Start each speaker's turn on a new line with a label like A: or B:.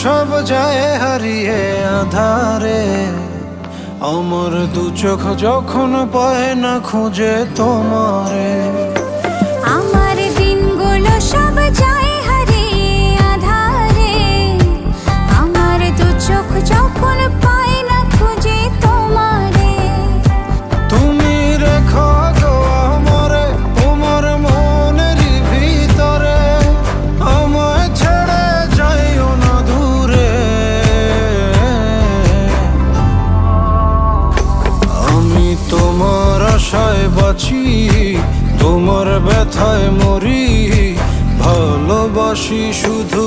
A: সব যায় হারিয়ে আধারে, আমার দু চোখ যখন পায় না খুঁজে তোমারে।
B: আমার দিনগুলো সব যায় হারিয়ে আধারে, আমার দু চোখ যখন পায় না খুঁজে তোমারে।
A: তুমি রেখো গো আমারে তোমার মনেরই ভিতরে, আমায় ছেড়ে যাইও না দূরে। আমি তোমার আশায় বাঁচি, তোমার ব্যথায় মরি, ভালোবাসি শুধু